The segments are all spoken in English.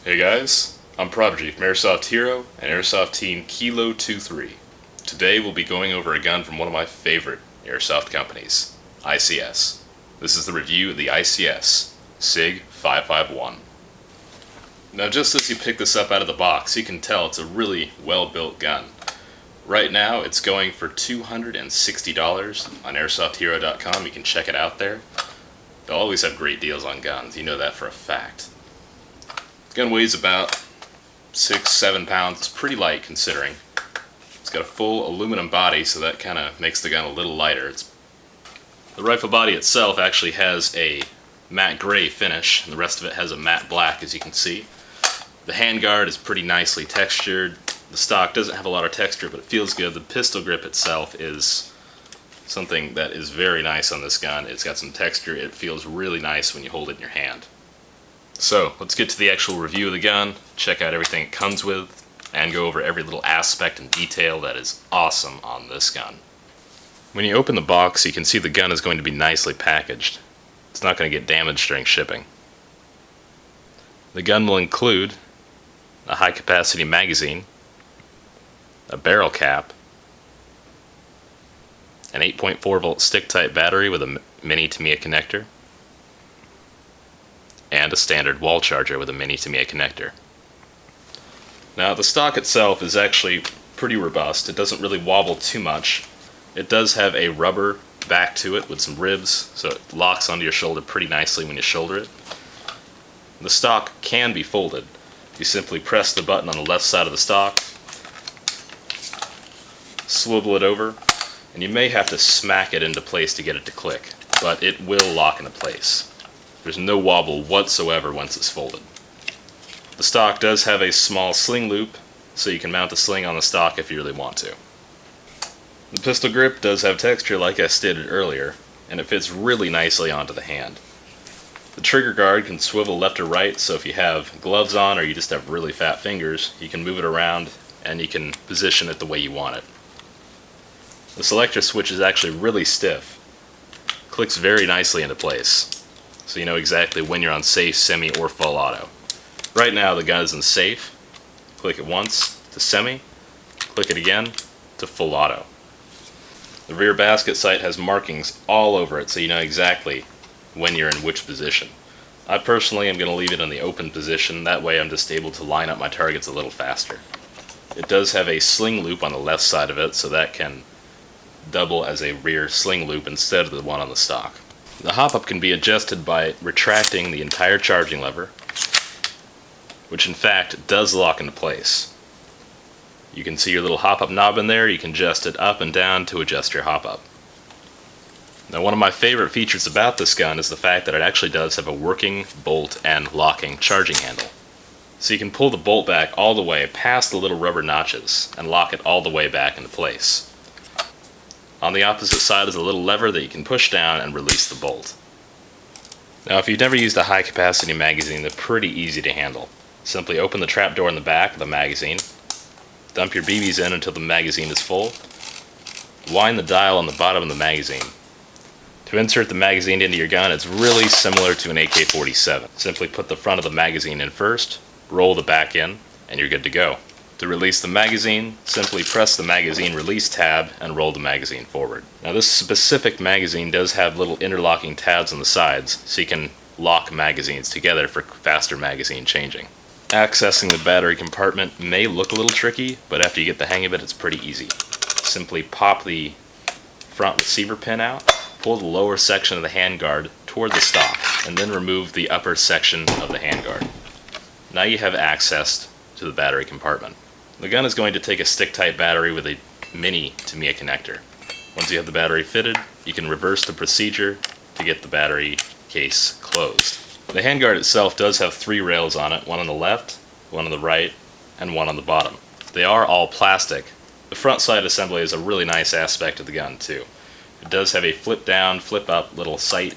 Hey guys, I'm Prodigy from Airsoft Hero and Airsoft Team Kilo 23. Today we'll be going over a gun from one of my favorite airsoft companies, ICS. This is the review of the ICS Sig 551. Now just as you pick this up out of the box, you can tell it's a really well-built gun. Right now it's going for $260 on AirsoftHero.com. You can check it out there. They'll always have great deals on guns, you know that for a fact. The gun weighs about 6-7 pounds. It's pretty light considering. It's got a full aluminum body, so that kind of makes the gun a little lighter. The rifle body itself actually has a matte gray finish, and the rest of it has a matte black, as you can see. The handguard is pretty nicely textured. The stock doesn't have a lot of texture, but it feels good. The pistol grip itself is something that is very nice on this gun. It's got some texture. It feels really nice when you hold it in your hand. So, let's get to the actual review of the gun, check out everything it comes with, and go over every little aspect and detail that is awesome on this gun. When you open the box, you can see the gun is going to be nicely packaged. It's not going to get damaged during shipping. The gun will include a high-capacity magazine, a barrel cap, an 8.4 volt stick-type battery with a mini Tamiya connector, and a standard wall charger with a mini Tamiya connector. Now the stock itself is actually pretty robust. It doesn't really wobble too much. It does have a rubber back to it with some ribs, so it locks onto your shoulder pretty nicely when you shoulder it. The stock can be folded. You simply press the button on the left side of the stock, swivel it over, and you may have to smack it into place to get it to click, but it will lock into place. There's no wobble whatsoever once it's folded. The stock does have a small sling loop, so you can mount the sling on the stock if you really want to. The pistol grip does have texture like I stated earlier, and it fits really nicely onto the hand. The trigger guard can swivel left or right, so if you have gloves on or you just have really fat fingers, you can move it around and you can position it the way you want it. The selector switch is actually really stiff. Clicks very nicely into place, so you know exactly when you're on safe, semi, or full auto. Right now the gun is in safe. Click it once to semi, click it again to full auto. The rear basket sight has markings all over it, so you know exactly when you're in which position. I personally am going to leave it in the open position, that way I'm just able to line up my targets a little faster. It does have a sling loop on the left side of it, so that can double as a rear sling loop instead of the one on the stock. The hop-up can be adjusted by retracting the entire charging lever, which in fact does lock into place. You can see your little hop-up knob in there. You can adjust it up and down to adjust your hop-up. Now one of my favorite features about this gun is the fact that it actually does have a working bolt and locking charging handle. So you can pull the bolt back all the way past the little rubber notches and lock it all the way back into place. On the opposite side is a little lever that you can push down and release the bolt. Now if you've never used a high capacity magazine, they're pretty easy to handle. Simply open the trap door in the back of the magazine, dump your BBs in until the magazine is full, wind the dial on the bottom of the magazine. To insert the magazine into your gun, it's really similar to an AK-47. Simply put the front of the magazine in first, roll the back in, and you're good to go. To release the magazine, simply press the magazine release tab and roll the magazine forward. Now this specific magazine does have little interlocking tabs on the sides, so you can lock magazines together for faster magazine changing. Accessing the battery compartment may look a little tricky, but after you get the hang of it, it's pretty easy. Simply pop the front receiver pin out, pull the lower section of the handguard toward the stock, and then remove the upper section of the handguard. Now you have access to the battery compartment. The gun is going to take a stick-type battery with a mini Tamiya connector. Once you have the battery fitted, you can reverse the procedure to get the battery case closed. The handguard itself does have 3 rails on it, one on the left, one on the right, and one on the bottom. They are all plastic. The front side assembly is a really nice aspect of the gun too. It does have a flip down, flip up little sight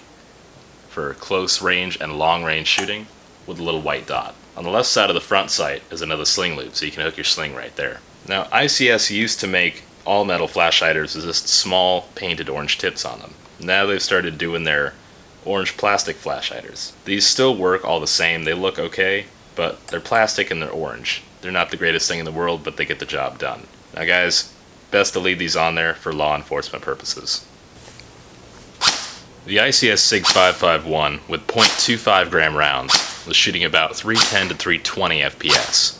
for close range and long range shooting with a little white dot. On the left side of the front sight is another sling loop, so you can hook your sling right there. Now, ICS used to make all metal flashlighters with just small painted orange tips on them. Now they've started doing their orange plastic flashlighters. These still work all the same, they look okay, but they're plastic and they're orange. They're not the greatest thing in the world, but they get the job done. Now guys, best to leave these on there for law enforcement purposes. The ICS Sig 551 with .25 gram rounds was shooting about 310 to 320 FPS.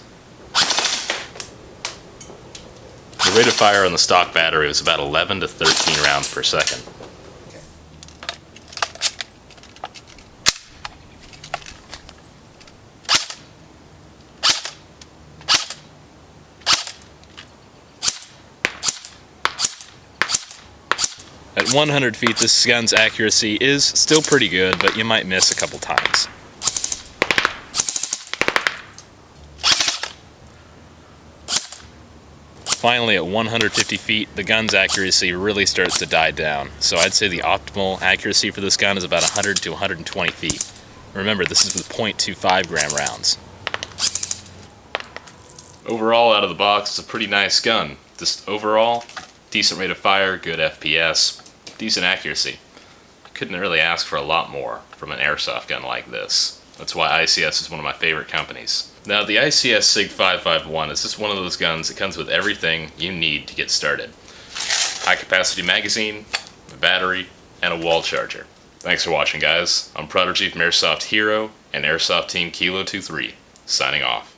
The rate of fire on the stock battery was about 11 to 13 rounds per second. At 100 feet, this gun's accuracy is still pretty good, but you might miss a couple times. Finally, at 150 feet, the gun's accuracy really starts to die down. So I'd say the optimal accuracy for this gun is about 100 to 120 feet. Remember, this is with .25 gram rounds. Overall, out of the box, it's a pretty nice gun. Just overall, decent rate of fire, good FPS, decent accuracy. Couldn't really ask for a lot more from an airsoft gun like this. That's why ICS is one of my favorite companies. Now, the ICS Sig 551 is just one of those guns that comes with everything you need to get started. High capacity magazine, a battery, and a wall charger. Thanks for watching, guys. I'm Prodigy from Airsoft Hero and Airsoft Team Kilo 23, signing off.